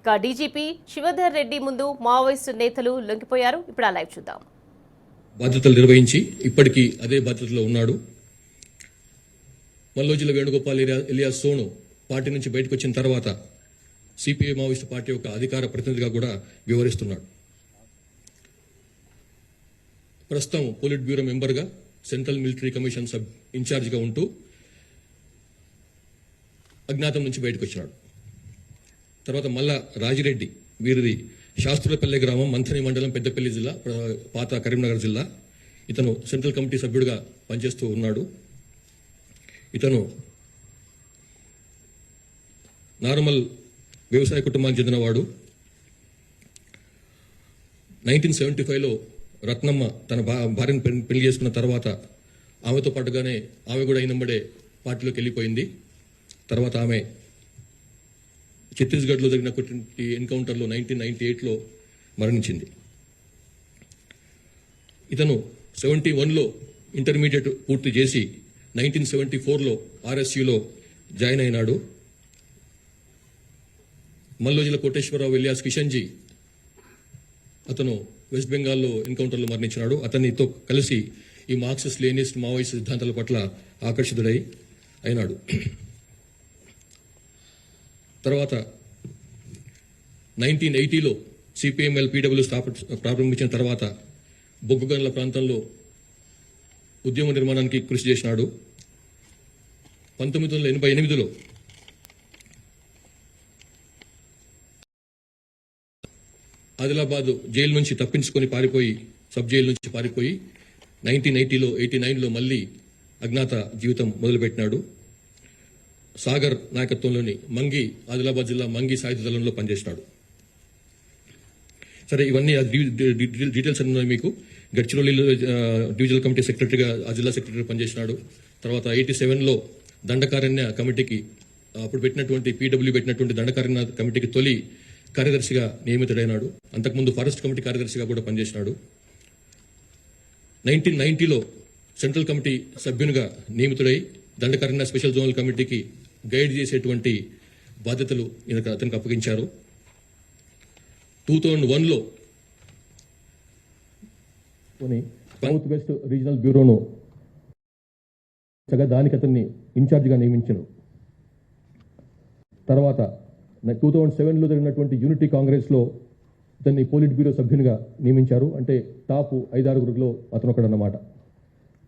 ఇక డీజీపీ శివధర్ రెడ్డి ముందు మావోయిస్టు నేతలు లొంగిపోయారు. ఇప్పుడు ఆ లైవ్ చూద్దాం. బాధ్యతలు నిర్వహించి ఇప్పటికీ అదే బాధ్యతలో ఉన్నాడు. మల్లోజిల వేణుగోపాల్ ఎలియాస్ సోను పార్టీ నుంచి బయటకు వచ్చిన తర్వాత సిపిఐ మావోయిస్టు పార్టీ యొక్క అధికార ప్రతినిధిగా కూడా వ్యవహరిస్తున్నాడు. ప్రస్తుతం పోలిట్ బ్యూరో మెంబర్గా సెంట్రల్ మిలిటరీ కమిషన్ సబ్ ఇన్ఛార్జిగా ఉంటూ అజ్ఞాతం నుంచి బయటకు వచ్చినాడు. తర్వాత మల్లా రాజిరెడ్డి వీరిది శాస్త్రులపల్లె గ్రామం, మంథని మండలం, పెద్దపల్లి జిల్లా, పాత కరీంనగర్ జిల్లా. ఇతను సెంట్రల్ కమిటీ సభ్యుడిగా పనిచేస్తూ ఉన్నాడు. ఇతను నార్మల్ వ్యవసాయ కుటుంబానికి చెందినవాడు. 1975లో రత్నమ్మ తన భార్యను పెళ్లి చేసుకున్న తర్వాత ఆమెతో పాటుగానే ఆమె కూడా అయినంబడే పార్టీలోకి వెళ్ళిపోయింది. తర్వాత ఆమె ఛత్తీస్గఢ్లో జరిగినటువంటి ఎన్కౌంటర్లో 1998లో మరణించింది. ఇతను 71లో ఇంటర్మీడియట్ పూర్తి చేసి 1974లో ఆర్ఎస్యులో జాయిన్ అయినాడు. మల్లోజిల కోటేశ్వరరావు ఎలియాస్ కిషన్జీ అతను వెస్ట్ బెంగాల్లో ఎన్కౌంటర్లో మరణించినాడు. అతనితో కలిసి ఈ మార్క్సిస్ట్ లెనినిస్ట్ మావోయిస్ట్ సిద్ధాంతాల పట్ల ఆకర్షితుడై అయినాడు. తర్వాత 1980లో సిపిఎంఎల్ పీడబ్ల్యూ ప్రారంభించిన తర్వాత బొగ్గుగనుల ప్రాంతంలో ఉద్యమ నిర్మాణానికి కృషి చేసినాడు. 1988లో ఆదిలాబాద్ జైలు నుంచి తప్పించుకొని పారిపోయి, సబ్ జైలు నుంచి పారిపోయి 1989లో మళ్లీ అజ్ఞాత జీవితం మొదలుపెట్టినాడు. సాగర్ నాయకత్వంలోని మంగి, ఆదిలాబాద్ జిల్లా మంగి సాయుధ దళంలో పనిచేసినాడు. సరే, ఇవన్నీ డీటెయిల్స్ అన్నీ మీకు. గడ్చిరోలిలో డివిజనల్ కమిటీ సెక్రటరీగా, ఆ జిల్లా సెక్రటరీగా పనిచేసినాడు. తర్వాత 87లో దండకారణ్య కమిటీకి, అప్పుడు పెట్టినటువంటి పీడబ్ల్యూ పెట్టినటువంటి దండకారణ్య కమిటీకి తొలి కార్యదర్శిగా నియమితుడైనాడు. అంతకుముందు ఫారెస్ట్ కమిటీ కార్యదర్శిగా కూడా పనిచేసినాడు. 1990లో సెంట్రల్ కమిటీ సభ్యునిగా నియమితుడై దండకారణ్య స్పెషల్ జోనల్ కమిటీకి గైడ్ చేసేటువంటి బాధ్యతలు అతనికి అప్పగించారు. 2001లో సౌత్ వెస్ట్ రీజనల్ బ్యూరోను దానికి అతన్ని ఇన్ఛార్జిగా నియమించారు. తర్వాత 2007లో జరిగినటువంటి యూనిటీ కాంగ్రెస్లో అతన్ని పోలిట్ బ్యూరో సభ్యునిగా నియమించారు. అంటే టాప్ 5-6 అతను ఒకడన్నమాట.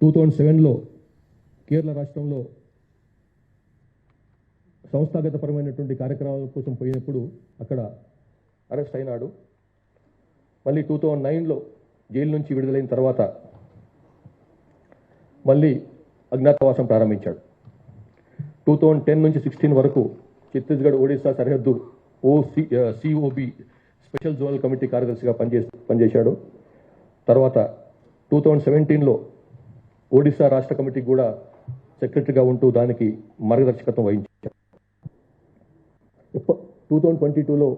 2007లో కేరళ రాష్ట్రంలో సంస్థాగతపరమైనటువంటి కార్యక్రమాల కోసం పోయినప్పుడు అక్కడ అరెస్ట్ అయినాడు. మళ్ళీ 2009లో జైలు నుంచి విడుదలైన తర్వాత మళ్ళీ అజ్ఞాతవాసం ప్రారంభించాడు. 2010 నుంచి 16 వరకు ఛత్తీస్గఢ్ ఒడిశా సరిహద్దు సిఓబి స్పెషల్ జోనల్ కమిటీ కార్యదర్శిగా పనిచేశాడు. తర్వాత 2017లో ఒడిశా రాష్ట్ర కమిటీకి కూడా సెక్రటరీగా ఉంటూ దానికి మార్గదర్శకత్వం వహించారు. 2022లో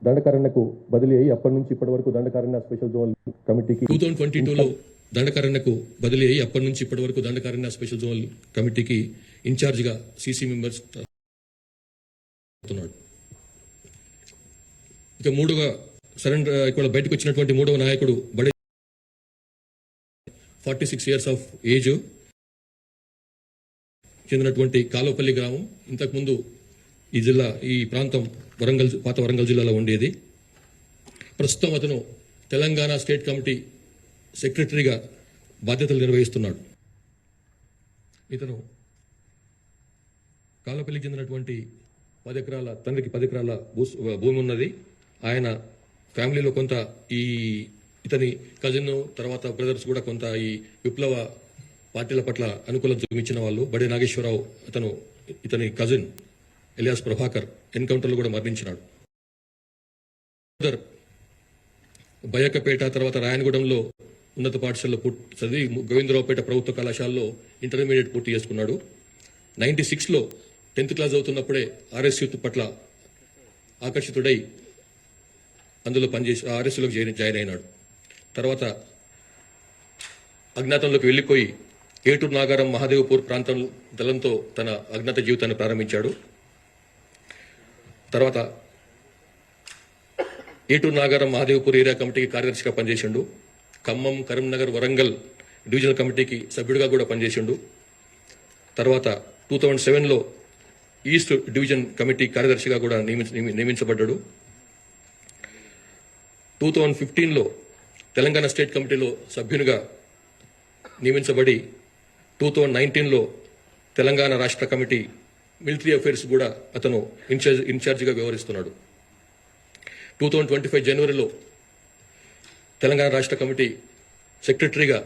దండకారణ్యకు బదిలీ అయ్యి అప్పటి నుంచి ఇప్పటి వరకు దండకారణ్య స్పెషల్ జోనల్ కమిటీకి 2022లో దండకారణ్యకు బదిలీ అయ్యి అప్పటి నుంచి ఇప్పటి వరకు దండకారణ్య స్పెషల్ జోనల్ కమిటీకి ఇన్ఛార్జిగా సిసి మెంబర్స్ అవుతున్నాడు. ఇక మూడవ సరెండర్ ఇక్కడ బయటకు వచ్చినటువంటి మూడవ నాయకుడు బడే 46 years ఆఫ్ ఏజ్, చెందినటువంటి కాలోపల్లి గ్రామం. ఇంతకుముందు ఈ ప్రాంతం పాత వరంగల్ జిల్లాలో ఉండేది. ప్రస్తుతం అతను తెలంగాణ స్టేట్ కమిటీ సెక్రటరీగా బాధ్యతలు నిర్వహిస్తున్నాడు. ఇతను కాలోపల్లికి చెందినటువంటి 10 ఎకరాల, తండ్రికి 10 ఎకరాల భూమి ఉన్నది. ఆయన ఫ్యామిలీలో కొంత ఇతని కజిన్, తర్వాత బ్రదర్స్ కూడా కొంత ఈ విప్లవ పార్టీల పట్ల అనుకూలత చూపించిన వాళ్ళు. బడే నాగేశ్వరరావు ఇతని కజిన్ ఎలియాస్ ప్రభాకర్ ఎన్కౌంటర్లో కూడా మరణించినాడు. బయకపేట, తర్వాత రాయనగూడెంలో ఉన్నత పాఠశాలలో చదివి గోవిందరావుపేట ప్రభుత్వ కళాశాలలో ఇంటర్మీడియట్ పూర్తి చేసుకున్నాడు. 96లో 10th క్లాస్ అవుతున్నప్పుడే ఆర్ఎస్యూ పట్ల ఆకర్షితుడై అందులో పనిచేసి ఆర్ఎస్యూలోకి జాయిన్ అయినాడు. తర్వాత అజ్ఞాతంలోకి వెళ్లిపోయి ఏటూరు నాగారం, మహాదేవ్పూర్ ప్రాంతం దళంతో తన అజ్ఞాత జీవితాన్ని ప్రారంభించాడు. తర్వాత ఏటూరు నాగారం మహాదేవ్పూర్ ఏరియా కమిటీకి కార్యదర్శిగా పనిచేసిండు. ఖమ్మం, కరీంనగర్, వరంగల్ డివిజనల్ కమిటీకి సభ్యుడిగా కూడా పనిచేసిండు. తర్వాత 2007లో ఈస్ట్ డివిజన్ కమిటీ కార్యదర్శిగా కూడా నియమించబడ్డాడు. 2015లో తెలంగాణ స్టేట్ కమిటీలో సభ్యునిగా నియమించబడి 2019లో తెలంగాణ రాష్ట్ర కమిటీ మిలిటరీ అఫైర్స్ కూడా అతను ఇన్ఛార్జిగా వ్యవహరిస్తున్నాడు. 2025 జనవరిలో తెలంగాణ రాష్ట్ర కమిటీ సెక్రటరీగా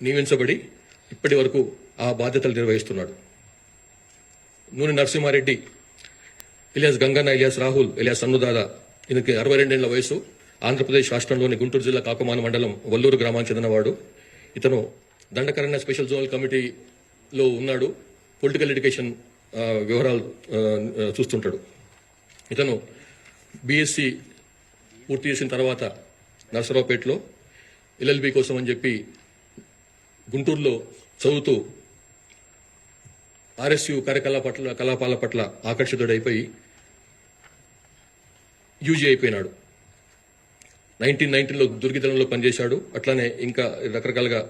నియమించబడి ఇప్పటి వరకు ఆ బాధ్యతలు నిర్వహిస్తున్నాడు. నూనె నరసింహారెడ్డి ఇలియాస్ గంగన్న, ఇలియాస్ రాహుల్, ఇలియాస్ సన్నుదాదా, ఈయనకి 62 ఏళ్ల వయసు. ఆంధ్రప్రదేశ్ రాష్ట్రంలోని గుంటూరు జిల్లా కాకుమాన మండలం వల్లూరు గ్రామానికి చెందినవాడు. ఇతను దండకరణ్య స్పెషల్ జోనల్ కమిటీలో ఉన్నాడు. పొలిటికల్ ఎడ్యుకేషన్ వ్యవహారాలు చూస్తుంటాడు. ఇతను బీఎస్సీ పూర్తి చేసిన తర్వాత నరసరావుపేటలో ఎల్ఎల్బి కోసం అని చెప్పి గుంటూరులో చదువుతూ ఆర్ఎస్యు కలాపాల పట్ల ఆకర్షితుడైపోయి యూజీ అయిపోయినాడు. 1990లో దుర్గిదళంలో పనిచేశాడు. అట్లానే ఇంకా రకరకాలుగా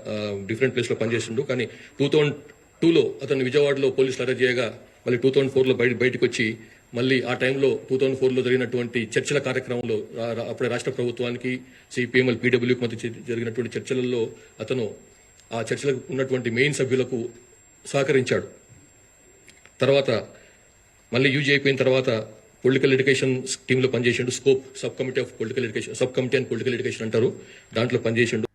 డిఫరెంట్ ప్లేస్ లో పనిచేసిండు. కానీ 2002లో అతను విజయవాడలో పోలీసులు అరెస్ట్ చేయగా మళ్ళీ 2004లో బయటకు వచ్చి మళ్ళీ ఆ టైంలో 2004లో జరిగినటువంటి చర్చల కార్యక్రమంలో అప్పుడే రాష్ట్ర ప్రభుత్వానికి సిపిఎంఎల్ పీడబ్ల్యూకి మధ్య జరిగినటువంటి చర్చలలో అతను ఆ చర్చలకు ఉన్నటువంటి మెయిన్ సభ్యులకు సహకరించాడు. తర్వాత మళ్ళీ యూజీ అయిపోయిన తర్వాత పొలిటికల్ ఎడ్యుకేషన్ టీంలో పనిచేసిండు. Scope sub committee of political education, sub committee and political education అంటారు, దాంట్లో పనిచేసిండు.